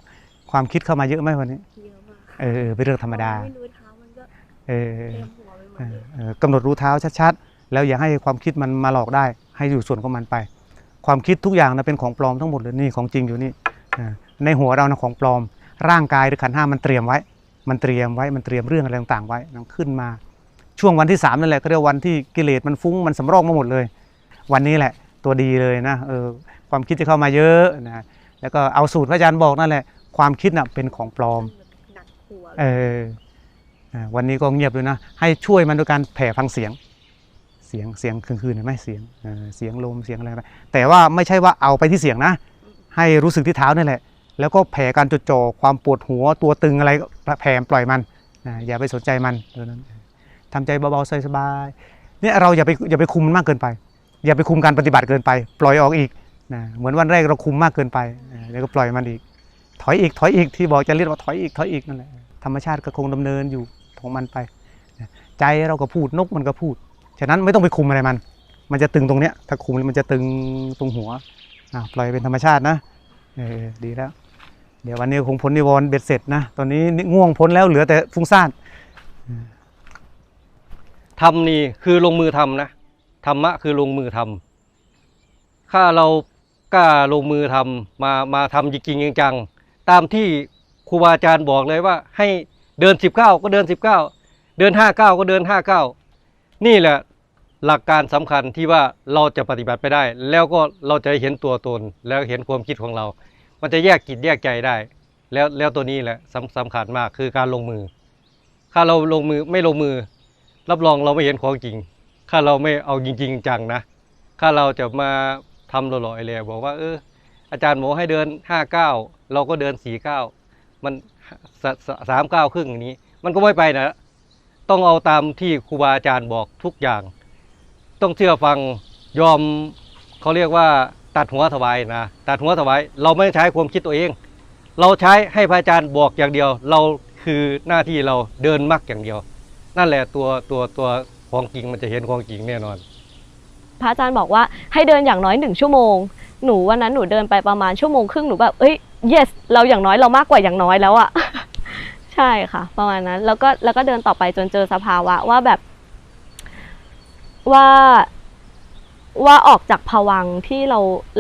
ความคิดเข้ามาเยอะไหมวันนี้เยอะมากเป็นเรื่องธรรมดาไม่รู้เท้ามันก็เต็มหัวไปหมดเลยกำหนดรู้เท้าชัดๆแล้วอย่าให้ความคิดมันมาหลอกได้ให้อยู่ส่วนของมันไปความคิดทุกอย่างนะเป็นของปลอมทั้งหมดเลยนี่ของจริงอยู่นี่ในหัวเรานะของปลอมร่างกายหรือขันธ์ห้ามันเตรียมเรื่องอะไรต่างๆไว้นั่งขึ้นมาช่วงวันที่3นั่นแหละก็เรียกวันที่กิเลสมันฟุ้งมันสำรอกมาหมดเลยวันนี้แหละตัวดีเลยนะความคิดจะเข้ามาเยอะนะแล้วก็เอาสูตรพระอาจารย์บอกนั่นแหละความคิดน่ะเป็นของปลอมวันนี้ก็เงียบเลยนะให้ช่วยมันด้วยการแผ่ฟังเสียงคืนๆเห็นไหมเสียงลมเสียงอะไรแต่ว่าไม่ใช่ว่าเอาไปที่เสียงนะให้รู้สึกที่เท้านี่แหละแล้วก็แผ่การจดจ่อความปวดหัวตัวตึงอะไรแผ่ปล่อยมันอย่าไปสนใจมันทำใจเบาๆสบายๆเนี่ยเราอย่าไปคุมมันมากเกินไปอย่าไปคุมการปฏิบัติเกินไปปล่อยออกอีกเหมือนวันแรกเราคุมมากเกินไปแล้วก็ปล่อยมันอีกถอยอีกที่บอกจะเรียกว่าถอยอีกนั่นแหละธรรมชาติก็คงดำเนินอยู่ของมันไปใจเราก็พูดนกมันก็พูดฉะนั้นไม่ต้องไปคุมอะไรมันจะตึงตรงเนี้ยถ้าคุมมันจะตึงตรงหัวปล่อยเป็นธรรมชาตินะดีแล้วเดี๋ยววันนี้คงพ้นนิวรณ์เบ็ดเสร็จนะตอนนี้ง่วงพ้นแล้วเหลือแต่ฟุ้งซ่านทำนี่คือลงมือทำนะธรรมะคือลงมือทำถ้าเรากล้าลงมือทำมาทำจริงๆจังๆตามที่ครูบาอาจารย์บอกเลยว่าให้เดิน19ก็เดิน19เดิน59ก็เดิน59นี่แหละหลักการสำคัญที่ว่าเราจะปฏิบัติไปได้แล้วก็เราจะเห็นตัวตนแล้วเห็นความคิดของเรามันจะแยกจิตแยกใจได้แล้วตัวนี้แหละสำคัญมากคือการลงมือถ้าเราลงมือไม่ลงมือรับรองเราไม่เห็นของจริงถ้าเราไม่เอาจริงๆจังนะถ้าเราจะมาทำหล่อๆเลยบอกว่าอาจารย์บอกให้เดิน59เราก็เดิน49มัน39ครึ่งอย่างนี้มันก็ไม่ไปนะต้องเอาตามที่ครูบาอาจารย์บอกทุกอย่างต้องเชื่อฟังยอมเขาเรียกว่าตัดหัวถวายนะตัดหัวถวายเราไม่ใช้ความคิดตัวเองเราใช้ให้พระอาจารย์บอกอย่างเดียวเราคือหน้าที่เราเดินมรรคอย่างเดียวนั่นแหละตัวของจริงมันจะเห็นของจริงแน่นอนพระอาจารย์บอกว่าให้เดินอย่างน้อย1 ชั่วโมงหนูวันนั้นหนูเดินไปประมาณ1.5 ชั่วโมงหนูแบบyes เราอย่างน้อยเรามากกว่าอย่างน้อยแล้วอะ ใช่ค่ะประมาณนั้นแล้วก็เดินต่อไปจนเจอสภาวะว่าแบบว่าออกจากภวังค์ที่เ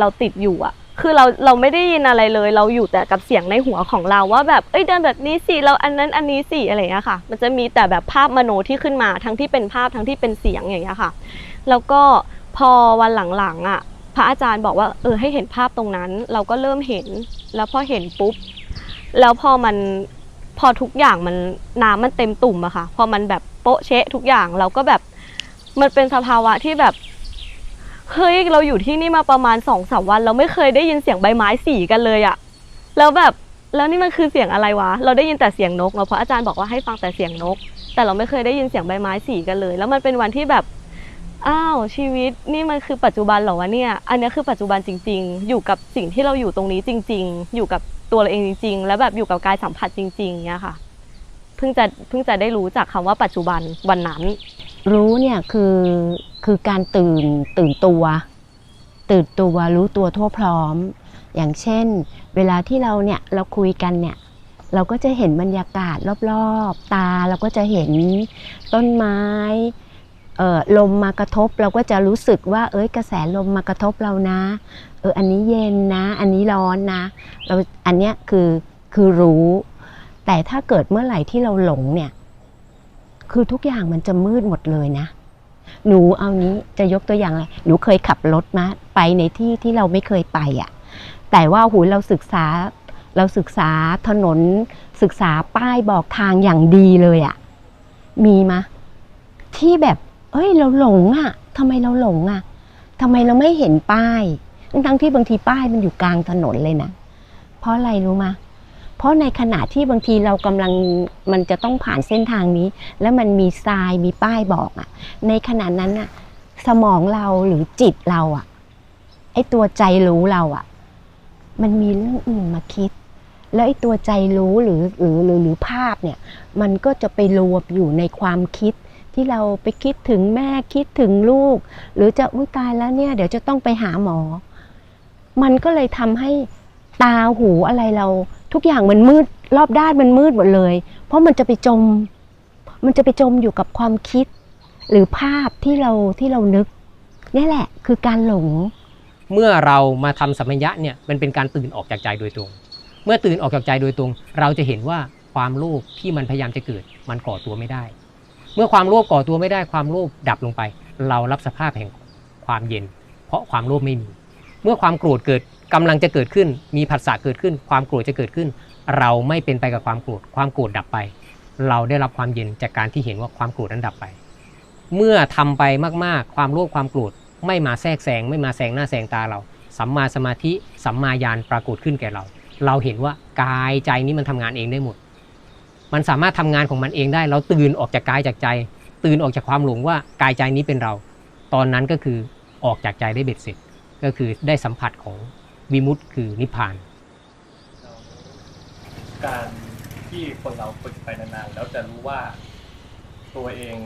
ราติดอยู่อะ คือเราไม่ได้ยินอะไรเลยเราอยู่แต่กับเสียงในหัวของเราว่าแบบเดินแบบนี้สิเราอันนั้นอันนี้สิอะไรอย่างเงี้ยค่ะมันจะมีแต่แบบภาพมโนที่ขึ้นมาทั้งที่เป็นภาพทั้งที่เป็นเสียงอย่างเงี้ยค่ะแล้วก็พอวันหลังๆอ่ะพระอาจารย์บอกว่าให้เห็นภาพตรงนั้นเราก็เริ่มเห็นแล้วพอเห็นปุ๊บแล้วพอทุกอย่างมันน้ำมันเต็มตุ่มอะค่ะพอมันแบบโป๊ะเชะทุกอย่างเราก็แบบมันเป็นสภาวะที่แบบเฮ้ยเราอยู่ที่นี่มาประมาณ 2-3 วันเราไม่เคยได้ยินเสียงใบไม้สีกันเลยอะแล้วแบบแล้วนี่มันคือเสียงอะไรวะเราได้ยินแต่เสียงนกเนาะเพราะอาจารย์บอกว่าให้ฟังแต่เสียงนกแต่เราไม่เคยได้ยินเสียงใบไม้สีกันเลยแล้วมันเป็นวันที่แบบอ้าวชีวิตนี่มันคือปัจจุบันเหรอวะเนี่ยอันนี้คือปัจจุบันจริงๆอยู่กับสิ่งที่เราอยู่ตรงนี้จริงๆอยู่กับตัวเราเองจริงๆแล้วแบบอยู่กับกายสัมผัสจริงๆเนี่ยค่ะเพิ่งจะได้รู้จากคำว่าปัจจุบันวันนั้นรู้เนี่ยคือการตื่นตัวรู้ตัวทั่วพร้อมอย่างเช่นเวลาที่เราคุยกันเนี่ยเราก็จะเห็นบรรยากาศรอบๆตาเราก็จะเห็นต้นไม้ลมมากระทบเราก็จะรู้สึกว่ากระแสลมมากระทบเรานะอันนี้เย็นนะอันนี้ร้อนนะอันเนี้ยคือรู้แต่ถ้าเกิดเมื่อไหร่ที่เราหลงเนี่ยคือทุกอย่างมันจะมืดหมดเลยนะหนูเอานี้จะยกตัวอย่างอะไรหนูเคยขับรถมาไปในที่เราไม่เคยไปอ่ะแต่ว่าเราศึกษาถนนศึกษาป้ายบอกทางอย่างดีเลยอ่ะมีมะที่แบบเราหลงอ่ะทำไมเราหลงอ่ะทำไมเราไม่เห็นป้ายทั้งที่บางทีป้ายมันอยู่กลางถนนเลยนะเพราะอะไรรู้มะเพราะในขณะที่บางทีเรากำลังมันจะต้องผ่านเส้นทางนี้แล้วมันมีทรายมีป้ายบอกอ่ะในขณะนั้นอ่ะสมองเราหรือจิตเราอ่ะไอ้ตัวใจรู้เราอ่ะมันมีเรื่องอื่นมาคิดแล้วไอ้ตัวใจรู้หรือภาพเนี่ยมันก็จะไปรวมอยู่ในความคิดที่เราไปคิดถึงแม่คิดถึงลูกหรือจะตายแล้วเนี่ยเดี๋ยวจะต้องไปหาหมอมันก็เลยทำให้ตาหูอะไรเราทุกอย่างมันมืดรอบด้านมันมืดหมดเลยเพราะมันจะไปจมอยู่กับความคิดหรือภาพที่เรานึกนี่แหละคือการหลงเมื่อเรามาทำสัมมัญญะเนี่ยมันเป็นการตื่นออกจากใจโดยตรงเมื่อตื่นออกจากใจโดยตรงเราจะเห็นว่าความโลภที่มันพยายามจะเกิดมันก่อตัวไม่ได้เมื่อความโลภก่อตัวไม่ได้ความโลภดับลงไปเรารับสภาพแห่งความเย็นเพราะความโลภไม่มีเมื่อความโกรธเกิดกำลังจะเกิดขึ้นมีผัสสะเกิดขึ้นความโกรธจะเกิดขึ้นเราไม่เป็นไปกับความโกรธความโกรธดับไปเราได้รับความเย็นจากการที่เห็นว่าความโกรธนั้นดับไปเมื่อทำไปมากๆความโลภความโกรธไม่มาแทรกแซงไม่มาแซงหน้าแซงตาเราสัมมาสมาธิสัมมาญาณปรากฏขึ้นแก่เราเห็นว่ากายใจนี้มันทำงานเองได้หมดมันสามารถทำงานของมันเองได้เราตื่นออกจากกายจากใจตื่นออกจากความหลงว่ากายใจนี้เป็นเราตอนนั้นก็คือออกจากใจได้เบ็ดเสร็จก็คือได้สัมผัสของวิมุตติคือนิพพานการที่คนเราฝึกไปนานๆแล้วจะรู้ว่าตัวเอง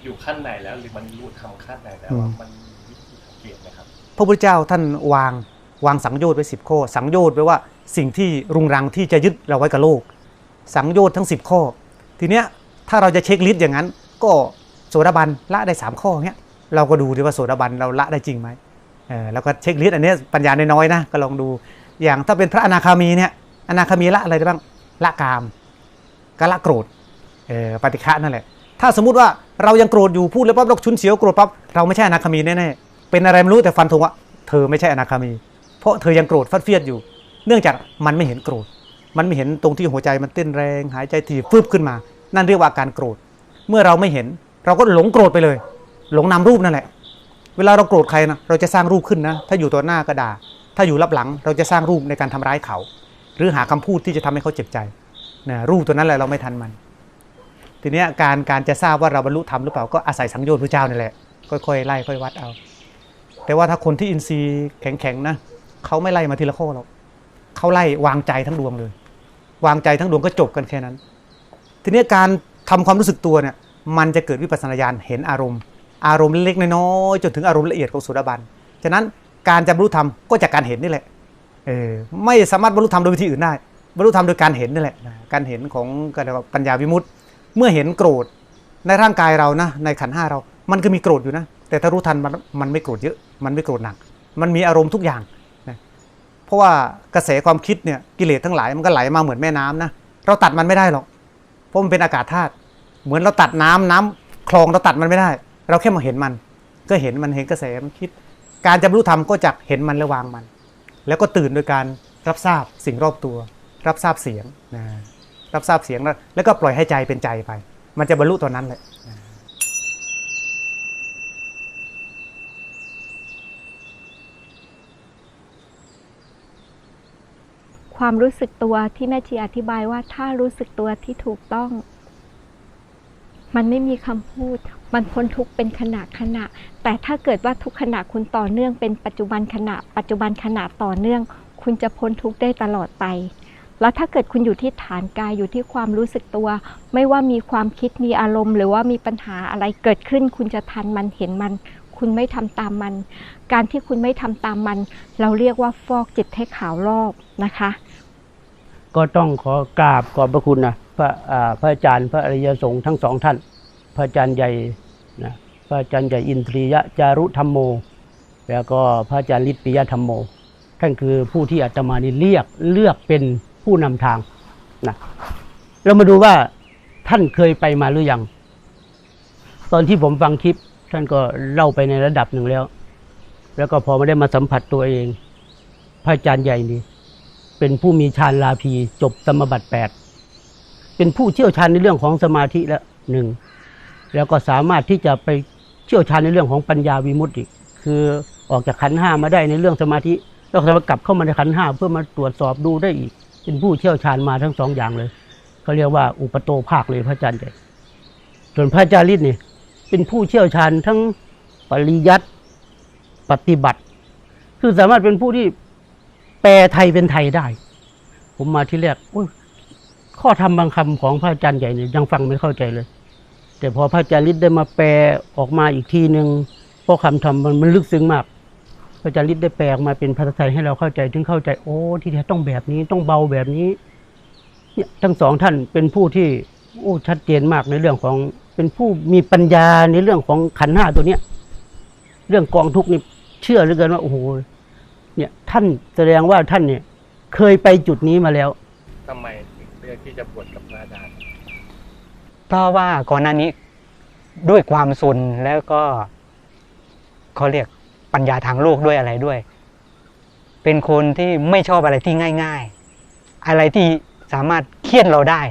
อยู่ขั้นไหนแล้วหรือมันรู้ทำขั้นไหนแล้วมันมีวิธีสังเกตไหมครับพระพุทธเจ้าท่านวางสังโยชน์ไว้10 ข้อสังโยชน์แปลว่าสิ่งที่รุงรังที่จะยึดเราไว้กับโลกสังโยชน์ทั้ง10 ข้อทีเนี้ยถ้าเราจะเช็คลิสต์อย่างนั้นก็โสดาบันละได้3 ข้อเนี้ยเราก็ดูดีว่าโสดาบันเราละได้จริงไหมแล้วก็เช็คลิสต์อันนี้ปัญญาน้อยๆนะก็ลองดูอย่างถ้าเป็นพระอนาคามีเนี่ยอนาคามีละอะไรได้บ้างละกามก็ละโกรธปฏิฆะนั่นแหละถ้าสมมุติว่าเรายังโกรธอยู่พูดแล้วปั๊บเราชุนเฉียวโกรธปั๊บเราไม่ใช่อนาคามีแน่ๆเป็นอะไรไม่รู้แต่ฟันธงว่าเธอไม่ใช่อนาคามีเพราะเธอยังโกรธฟัดเฟียดอยู่เนื่องจากมันไม่เห็นโกรธมันไม่เห็นตรงที่หัวใจมันเต้นแรงหายใจถี่ฟึบขึ้นมานั่นเรียกว่าอาการโกรธเมื่อเราไม่เห็นเราก็หลงโกรธไปเลยหลงนามรูปนั่นแหละเวลาเราโกรธใครนะเราจะสร้างรูปขึ้นนะถ้าอยู่ตัวหน้าก็ด่าถ้าอยู่รับหลังเราจะสร้างรูปในการทำร้ายเขาหรือหาคำพูดที่จะทำให้เขาเจ็บใจนะรูปตัวนั้นแหละเราไม่ทันมันทีนี้การจะทราบว่าเราบรรลุธรรมหรือเปล่าก็อาศัยสังโยชน์พระเจ้านี่แหละค่อยๆไล่ค่อยวัดเอาแต่ว่าถ้าคนที่อินทรีย์แข็งๆนะเขาไม่ไล่มาทีละข้อหรอกเขาไล่วางใจทั้งดวงเลยวางใจทั้งดวงก็จบกันแค่นั้นทีนี้การทำความรู้สึกตัวเนี่ยมันจะเกิดวิปัสสนาญาณเห็นอารมณ์เล็กๆน้อยๆจนถึงอารมณ์ละเอียดของโสดาบันฉะนั้นการจะบรรลุธรรมก็จากการเห็นนี่แหละไม่สามารถบรรลุธรรมโดยวิธีอื่นได้บรรลุธรรมโดยการเห็นนี่แหละการเห็นของปัญญาวิมุตติเมื่อเห็นโกรธในร่างกายเรานะในขันธ์5เรามันก็มีโกรธอยู่นะแต่ถ้ารู้ทันมันไม่โกรธเยอะมันไม่โกรธหนักมันมีอารมณ์ทุกอย่างนะ เพราะว่ากระแสความคิดเนี่ยกิเลสทั้งหลายมันก็ไหลมาเหมือนแม่น้ำนะเราตัดมันไม่ได้หรอกเพราะมันเป็นอากาศธาตุเหมือนเราตัดน้ำคลองเราตัดมันไม่ได้เราแค่มาเห็นมันก็เห็นมันเห็นกระแสมันคิดการจะบรรลุธรรมก็จะเห็นมันและวางมันแล้วก็ตื่นโดยการรับทราบสิ่งรอบตัวรับทราบเสียงนะรับทราบเสียงแล้วก็ปล่อยให้ใจเป็นใจไปมันจะบรรลุตอนนั้นแหละความรู้สึกตัวที่แม่ชีอธิบายว่าถ้ารู้สึกตัวที่ถูกต้องมันไม่มีคำพูดมันพ้นทุกข์เป็นขณะแต่ถ้าเกิดว่าทุกขณะคุณต่อเนื่องเป็นปัจจุบันขณะต่อเนื่องคุณจะพ้นทุกข์ได้ตลอดไปแล้วถ้าเกิดคุณอยู่ที่ฐานกายอยู่ที่ความรู้สึกตัวไม่ว่ามีความคิดมีอารมณ์หรือว่ามีปัญหาอะไรเกิดขึ้นคุณจะทันมันเห็นมันคุณไม่ทำตามมันการที่คุณไม่ทำตามมันเราเรียกว่าฟอกจิตให้ขาวรอบนะคะก็ต้องขอกราบขอบพระคุณนะพระอาจารย์พระอริยสงฆ์ทั้งสองท่านพระอาจารย์ใหญ่นะพระอาจารย์ใหญ่อินทรียจารุธรรมโมแล้วก็พระอาจารย์ฤทธิปิยธรรมโมท่านคือผู้ที่อาตมานี่เลือกเป็นผู้นำทางนะเรามาดูว่าท่านเคยไปมาหรือยังตอนที่ผมฟังคลิปท่านก็เล่าไปในระดับหนึ่งแล้วก็พอมาได้มาสัมผัสตัวเองพระอาจารย์ใหญ่นี่เป็นผู้มีฌานลาภีจบสมบัติ8เป็นผู้เชี่ยวชาญในเรื่องของสมาธิแล้ว1แล้วก็สามารถที่จะไปเชี่ยวชาญในเรื่องของปัญญาวิมุตติคือออกจากขันธ์5มาได้ในเรื่องสมาธิแล้วก็กลับเข้ามาในขันธ์5เพื่อมาตรวจสอบดูได้อีกเป็นผู้เชี่ยวชาญมาทั้ง2อย่างเลยเขาเรียกว่าอุปโตภาคเลยพระอาจารย์ใหญ่ส่วนพระอาจารย์ฤทธิ์นี่เป็นผู้เชี่ยวชาญทั้งปริยัติปฏิบัติคือสามารถเป็นผู้ที่แปลไทยเป็นไทยได้ผมมาที่แรกข้อธรรมบางคำของพระอาจารย์ใหญ่เนี่ยยังฟังไม่เข้าใจเลยแต่พอพระอาจารย์ฤทธิ์ได้มาแปลออกมาอีกทีนึงเพราะคำธรรมมันลึกซึ้งมากพระอาจารย์ฤทธิ์ได้แปลออกมาเป็นภาษาไทยให้เราเข้าใจถึงเข้าใจที่แท้ต้องแบบนี้ต้องเบาแบบนี้เนี่ยทั้งสองท่านเป็นผู้ที่ชัดเจนมากในเรื่องของเป็นผู้มีปัญญาในเรื่องของขันธ์5ตัวเนี้ยเรื่องกองทุกข์นี่เชื่อเหลือเกินว่าเนี่ยท่านแสดงว่าท่านเนี่ยเคยไปจุดนี้มาแล้วทำไมถึงเลือกที่จะบวชกับพระอาจารย์เพราะว่าก่อนหน้านี้ด้วยความซนแล้วก็เขาเรียกปัญญาทางโลกด้วยอะไรด้วยเป็นคนที่ไม่ชอบอะไรที่ง่ายๆอะไรที่สามารถเคี่ยนเราได้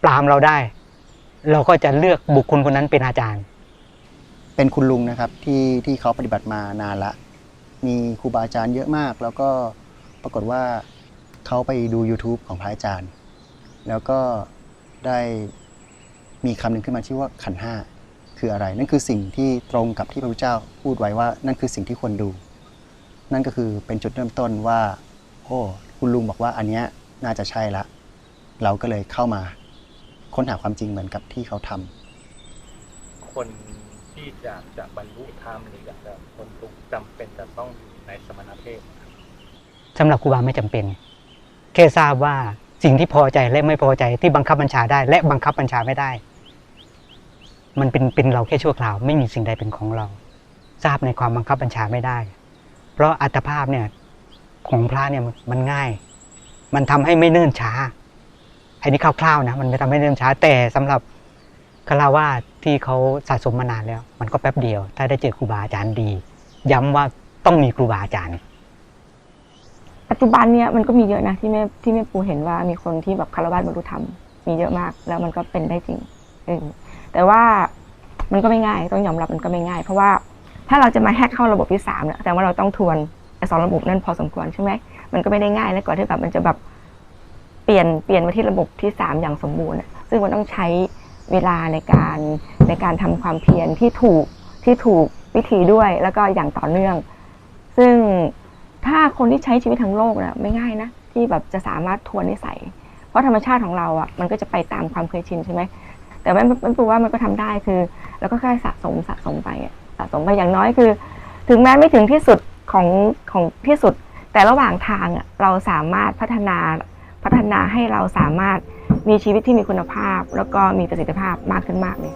ปรามเราได้เราก็จะเลือกบุคคลคนนั้นเป็นอาจารย์เป็นคุณลุงนะครับที่เขาปฏิบัติมานานละมีครูบาอาจารย์เยอะมากแล้วก็ปรากฏว่าเขาไปดู YouTube ของพระอาจารย์แล้วก็ได้มีคำหนึ่งขึ้นมาชื่อว่าขันธ์5คืออะไรนั่นคือสิ่งที่ตรงกับที่พระพุทธเจ้าพูดไว้ว่านั่นคือสิ่งที่ควรดูนั่นก็คือเป็นจุดเริ่มต้นว่าคุณลุงบอกว่าอันเนี้ยน่าจะใช่ละเราก็เลยเข้ามาค้นหาความจริงเหมือนกับที่เขาทำคนที่อยากจะบรรลุธรรมหรืออยากจะพ้นทุกข์จำเป็นจะต้องอยู่ในสมณเพศสำหรับครูบาไม่จำเป็นแค่ทราบว่าสิ่งที่พอใจและไม่พอใจที่บังคับบัญชาได้และบังคับบัญชาไม่ได้มันเป็นเราแค่ชั่วคราวไม่มีสิ่งใดเป็นของเราทราบในความบังคับบัญชาไม่ได้เพราะอัตภาพเนี่ยของพระเนี่ยมันง่ายมันทำให้ไม่เนิ่นช้าอันนี้คร่าวๆนะมันไม่ทำให้เนิ่นช้าแต่สำหรับฆราวาสที่เขาสะสมมานานแล้วมันก็แป๊บเดียวถ้าได้เจอครูบาอาจารย์ดีย้ำว่าต้องมีครูบาอาจารย์ปัจจุบันเนี่ยมันก็มีเยอะนะที่แม่ปูเห็นว่ามีคนที่แบบคารวะบรรลุธรรมมีเยอะมากแล้วมันก็เป็นได้จริงแต่ว่ามันก็ไม่ง่ายต้องยอมรับมันก็ไม่ง่ายเพราะว่าถ้าเราจะมาแฮกเข้าระบบที่3เนี่ยแต่ว่าเราต้องทวน2ระบบนั้นพอสมควรใช่ไหมมันก็ไม่ได้ง่ายแล้วก่อนที่แบบมันจะแบบเปลี่ยนมาที่ระบบที่3อย่างสมบูรณ์ซึ่งมันต้องใช้เวลาในการทำความเพียรที่ถูกวิธีด้วยแล้วก็อย่างต่อเนื่องซึ่งถ้าคนที่ใช้ชีวิตทั้งโลกเนี่ยไม่ง่ายนะที่แบบจะสามารถทวนนิสัยเพราะธรรมชาติของเราอ่ะมันก็จะไปตามความเคยชินใช่ไหมแต่มันปูว่ามันก็ทำได้คือแล้วก็ค่อยสะสมไปอย่างน้อยคือถึงแม้ไม่ถึงที่สุดของที่สุดแต่ระหว่างทางอ่ะเราสามารถพัฒนาให้เราสามารถมีชีวิตที่มีคุณภาพแล้วก็มีประสิทธิภาพมากขึ้นมากเลย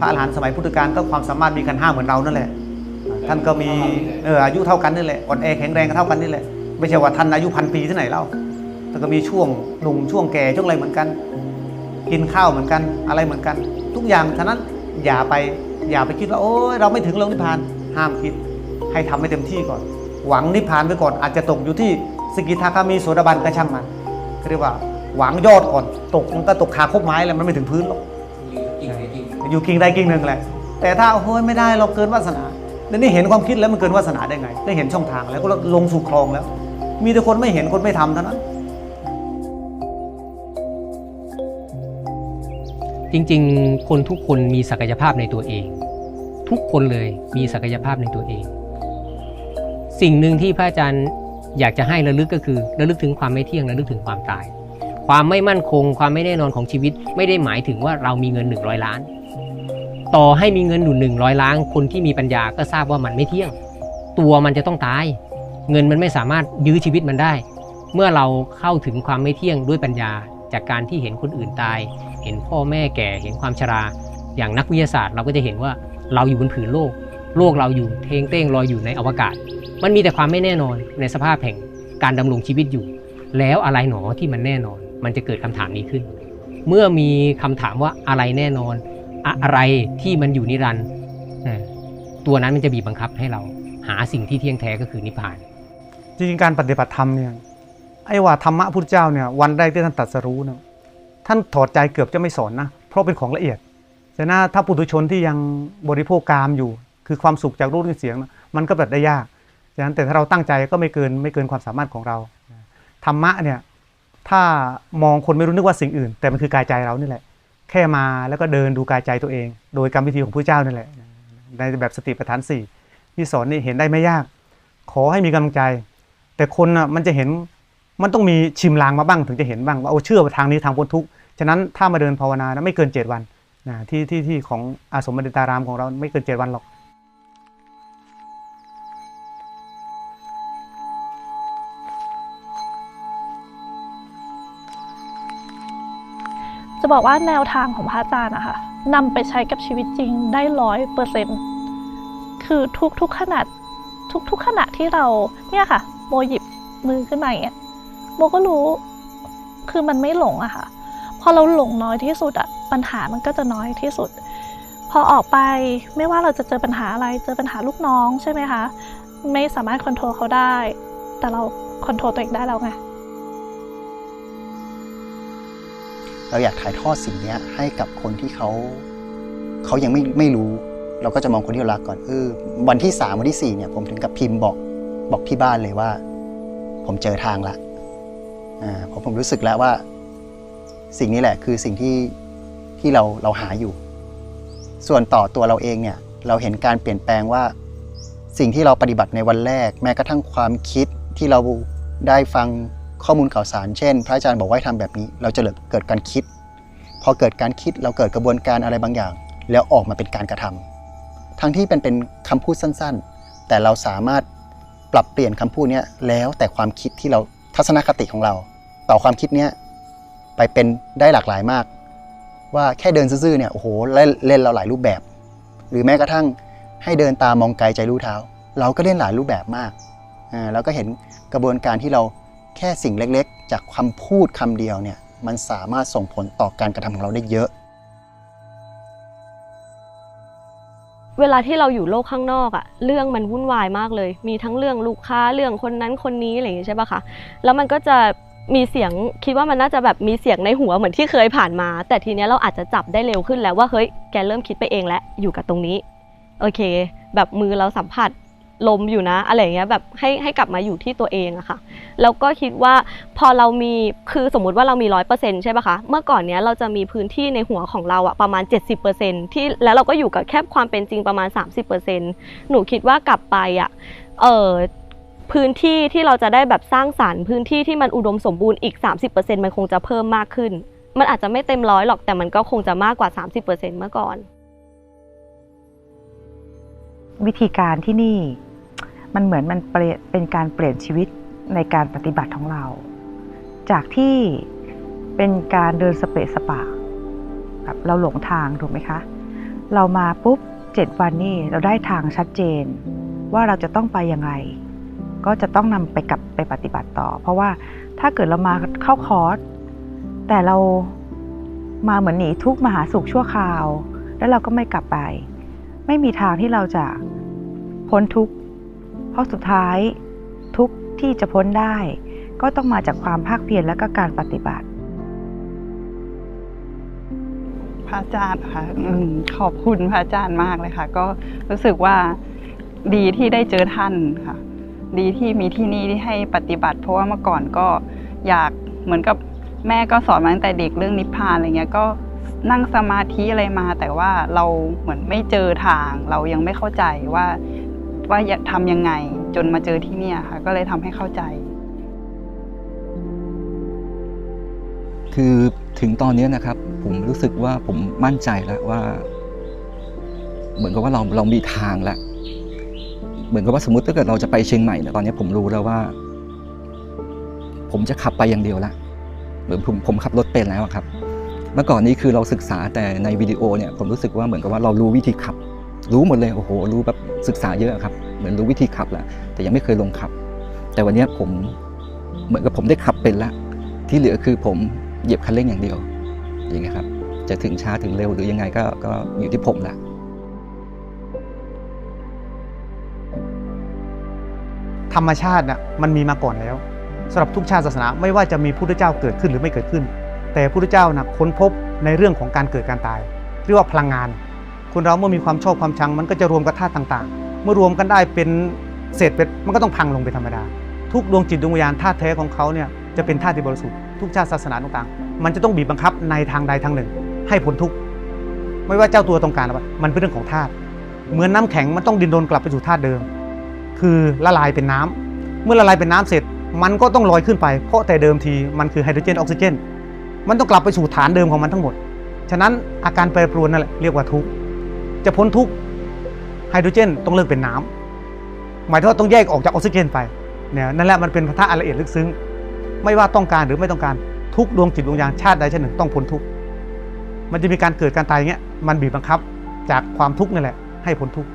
พระอรหันต์สมัยพุทธกาลก็ความสามารถมีกัน5เหมือนเรานั่นแหละท่านก็มีอายุเท่ากันนี่แหละอ่อนแอแข็งแรงก็เท่ากันนี่แหละไม่ใช่ว่าท่านอายุ1,000 ปีที่ไหนเล่าแต่ก็มีช่วงหนุ่มช่วงแก่ช่วงอะไรเหมือนกันกินข้าวเหมือนกันอะไรเหมือนกันทุกอย่างฉะนั้นอย่าไปคิดว่าโอ้ยเราไม่ถึงนิพพานห้ามคิดให้ทำให้เต็มที่ก่อนหวังนิพพานไว้ก่อนอาจจะตกอยู่ที่สกิทาคามีโสดาบันก็ช่างมันเรียกว่าหวังยอดก่อนตกมันก็ตกคาคบไม้แล้วมันไม่ถึงพื้นหรอกอยู่กิ่งใดกิ่งหนึ่งแหละแต่ถ้าโอ้ยไม่ได้เราเกินวาสนาแล้วนี่เห็นความคิดแล้วมันเกินวาสนาได้ไงได้เห็นช่องทางแล้วก็ลงสู่คลองแล้วมีแต่คนไม่เห็นคนไม่ทำเท่านั้นจริงๆคนทุกคนมีศักยภาพในตัวเองทุกคนเลยมีศักยภาพในตัวเองสิ่งหนึ่งที่พระอาจารย์อยากจะให้ระลึกก็คือระลึกถึงความไม่เที่ยงระลึกถึงความตายความไม่มั่นคงความไม่แน่นอนของชีวิตไม่ได้หมายถึงว่าเรามีเงิน100 ล้านต่อให้มีเงินอยู่100 ล้านคนที่มีปัญญาก็ทราบว่ามันไม่เที่ยงตัวมันจะต้องตายเงินมันไม่สามารถยื้อชีวิตมันได้เมื่อเราเข้าถึงความไม่เที่ยงด้วยปัญญาจากการที่เห็นคนอื่นตายเห็นพ่อแม่แก่เห็นความชราอย่างนักวิทยาศาสตร์เราก็จะเห็นว่าเราอยู่บนผืนโลกเราอยู่เท้งเต้งลอยอยู่ในอวกาศมันมีแต่ความไม่แน่นอนในสภาพแห่งการดำรงชีวิตอยู่แล้วอะไรหนอที่มันแน่นอนมันจะเกิดคำถามนี้ขึ้นเมื่อมีคำถามว่าอะไรแน่นอนอะไรที่มันอยู่นิรันดร์ตัวนั้นมันจะบีบบังคับให้เราหาสิ่งที่เที่ยงแท้ก็คือนิพพานจริงๆการปฏิบัติธรรมเนี่ยไอ้ว่าธรรมะพุทธเจ้าเนี่ยวันแรกที่ท่านตรัสรู้นะท่านถอดใจเกือบจะไม่สอนนะเพราะเป็นของละเอียดแต่ถ้าปุถุชนที่ยังบริโภคกามอยู่คือความสุขจากรูปเสียงนะมันก็แบบได้ยากฉะนั้นแต่ถ้าเราตั้งใจก็ไม่เกินความสามารถของเราธรรมะเนี่ยถ้ามองคนไม่รู้นึกว่าสิ่งอื่นแต่มันคือกายใจเรานี่แหละแค่มาแล้วก็เดินดูกายใจตัวเองโดยกรรมวิธีของพระเจ้านี่แหละในแบบสติปัฏฐาน4ที่สอนนี่เห็นได้ไม่ยากขอให้มีกำลังใจแต่คนน่ะมันจะเห็นมันต้องมีชิมลางมาบ้างถึงจะเห็นบ้างว่าเอาเชื่อว่าทางนี้ทางพ้นทุกข์ฉะนั้นถ้ามาเดินภาวนานะไม่เกิน7 วันนะที่ของอาสมบัณฑิตารามของเราไม่เกิน7 วันหรอกจะบอกว่าแนวทางของพระอาจารย์นะคะนำไปใช้กับชีวิตจริงได้ 100%คือทุกขณะทุกขณะที่เราเนี่ยค่ะโมหยิบมือขึ้นมาอย่างเงี้ยโมก็รู้คือมันไม่หลงอะค่ะพอเราหลงน้อยที่สุดอะปัญหามันก็จะน้อยที่สุดพอออกไปไม่ว่าเราจะเจอปัญหาอะไรเจอปัญหาลูกน้องใช่ไหมคะไม่สามารถคอนโทรลเขาได้แต่เราคอนโทรลตัวเองได้แล้วไงเราอยากถ่ายทอดสิ่งนี้ให้กับคนที่เขายังไม่รู้เราก็จะมองคนที่เรารักก่อนวันที่3วันที่4เนี่ยผมถึงกับพิมพ์บอกที่บ้านเลยว่าผมเจอทางละผมรู้สึกแล้วว่าสิ่งนี้แหละคือสิ่งที่เราหาอยู่ส่วนต่อตัวเราเองเนี่ยเราเห็นการเปลี่ยนแปลงว่าสิ่งที่เราปฏิบัติในวันแรกแม้กระทั่งความคิดที่เราได้ฟังข้อมูลข่าวสารเช่นพระอาจารย์บอกว่าให้ทำแบบนี้เราจะเกิดการคิดพอเกิดการคิดเราเกิดกระบวนการอะไรบางอย่างแล้วออกมาเป็นการกระทำทั้งที่เป็นคำพูดสั้นๆแต่เราสามารถปรับเปลี่ยนคำพูดนี้แล้วแต่ความคิดที่เราทัศนคติของเราต่อความคิดนี้ไปเป็นได้หลากหลายมากว่าแค่เดินซื่อๆเนี่ยโอ้โหเล่นเราหลายรูปแบบหรือแม้กระทั่งให้เดินตามมองไกลใจรู้เท้าเราก็เล่นหลายรูปแบบมากแล้วก็เห็นกระบวนการที่เราแค่สิ่งเล็กๆจากคำพูดคำเดียวเนี่ยมันสามารถส่งผลต่อการกระทำของเราได้เยอะเวลาที่เราอยู่โลกข้างนอกอะเรื่องมันวุ่นวายมากเลยมีทั้งเรื่องลูกค้าเรื่องคนนั้นคนนี้อะไรอย่างงี้ใช่ปะคะแล้วมันก็จะมีเสียงคิดว่ามันน่าจะแบบมีเสียงในหัวเหมือนที่เคยผ่านมาแต่ทีเนี้ยเราอาจจะจับได้เร็วขึ้นแล้วว่าเฮ้ยแกเริ่มคิดไปเองแล้วอยู่กับตรงนี้โอเคแบบมือเราสัมผัสลมอยู่นะอะไรอย่างเงี้ยแบบให้กลับมาอยู่ที่ตัวเองอะค่ะแล้วก็คิดว่าพอเรามีคือสมมุติว่าเรามี 100% ใช่ปะคะเมื่อก่อนเนี้ยเราจะมีพื้นที่ในหัวของเราอะประมาณ 70% ที่แล้วเราก็อยู่กับแค่ความเป็นจริงประมาณ 30% หนูคิดว่ากลับไปอะพื้นที่ที่เราจะได้แบบสร้างสรรค์พื้นที่ที่มันอุดมสมบูรณ์อีก 30% มันคงจะเพิ่มมากขึ้นมันอาจจะไม่เต็ม100หรอกแต่มันก็คงจะมากกว่า 30% เมื่อก่อนวิธีการที่นี่มันเหมือนมันเป็นการเปลี่ยนชีวิตในการปฏิบัติของเราจากที่เป็นการเดินสเปะสปะแบบเราหลงทางถูกไหมคะ เรามาปุ๊บ7 วันนี่เราได้ทางชัดเจนว่าเราจะต้องไปยังไงก็จะต้องนำไปปฏิบัติต่อเพราะว่าถ้าเกิดเรามาเข้าคอร์สแต่เรามาเหมือนหนีทุกข์มาหาสุขชั่วคราวแล้วเราก็ไม่กลับไปไม่มีทางที่เราจะพ้นทุกข์เพราะสุดท้ายทุกข์ที่จะพ้นได้ก็ต้องมาจากความภาคเพียรและก็การปฏิบัติพระอาจารย์ค่ะขอบคุณพระอาจารย์มากเลยค่ะก็รู้สึกว่าดีที่ได้เจอท่านค่ะดีที่มีที่นี่ที่ให้ปฏิบัติเพราะว่าเมื่อก่อนก็อยากเหมือนกับแม่ก็สอนมาตั้งแต่เด็กเรื่องนิพพานอะไรเงี้ยก็นั่งสมาธิอะไรมาแต่ว่าเราเหมือนไม่เจอทางเรายังไม่เข้าใจว่าทำยังไงจนมาเจอที่นี่ค่ะก็เลยทำให้เข้าใจคือถึงตอนนี้นะครับผมรู้สึกว่าผมมั่นใจแล้วว่าเหมือนกับว่าเรามีทางแล้วเหมือนกับว่าสมมติถ้าเกิดเราจะไปเชียงใหม่เนี่ยตอนนี้ผมรู้แล้วว่าผมจะขับไปอย่างเดียวละเหมือนผมขับรถเป็นแล้วครับเมื่อก่อนนี้คือเราศึกษาแต่ในวิดีโอเนี่ยผมรู้สึกว่าเหมือนกับว่าเรารู้วิธีขับรู้หมดเลยโอ้โหรู้แบบศึกษาเยอะครับเหมือนรู้วิธีขับแล้วแต่ยังไม่เคยลงขับแต่วันนี้ผมเหมือนกับผมได้ขับเป็นแล้วที่เหลือคือผมเหยียบคันเร่งอย่างเดียวอย่างเงี้ยครับจะถึงช้าถึงเร็วหรือยังไงก็อยู่ที่ผมละธรรมชาติน่ะมันมีมาก่อนแล้วสำหรับทุกชาติศาสนาไม่ว่าจะมีพุทธเจ้าเกิดขึ้นหรือไม่เกิดขึ้นแต่พุทธเจ้าน่ะค้นพบในเรื่องของการเกิดการตายเรียกว่าพลังงานคนเราเมื่อมีความชอบความชังมันก็จะรวมกับธาตุต่างๆเมื่อรวมกันได้เป็นเศษเป็ดมันก็ต้องพังลงไปธรรมดาทุกดวงจิตดวงวิญญาณธาตุแท้ของเขาเนี่ยจะเป็นธาตุที่บริสุทธิ์ทุกชาติศาสนาต่างๆมันจะต้องบีบบังคับในทางใดทางหนึ่งให้พ้นทุกข์ไม่ว่าเจ้าตัวต้องการอะไรมันเป็นเรื่องของธาตุเหมือนน้ำแข็งมันต้องดินโดนกลับไปสู่ธาตุเดิมคือละลายเป็นน้ำเมื่อละลายเป็นน้ำเสร็จมันก็ต้องลอยขึ้นไปเพราะแต่เดิมทีมันคือไฮโดรเจนออกซิเจนมันต้องกลับไปสู่ฐานเดิมของมันทั้งหมดฉะนั้นอาการแปรปรวนนั่นแหละเรียกว่าทุกข์จะพ้นทุกข์ไฮโดรเจนต้องเลิกเป็นน้ำหมายถึงว่าต้องแยกออกจากออกซิเจนไปเนี่ยนั่นแหละมันเป็นธาตุละเอียดลึกซึ้งไม่ว่าต้องการหรือไม่ต้องการทุกดวงจิตดวงวิญญาณชาติใดชาติหนึ่งต้องพ้นทุกข์มันจะมีการเกิดการตายอย่างเงี้ยมันบีบบังคับจากความทุกข์นี่แหละให้พ้นทุกข์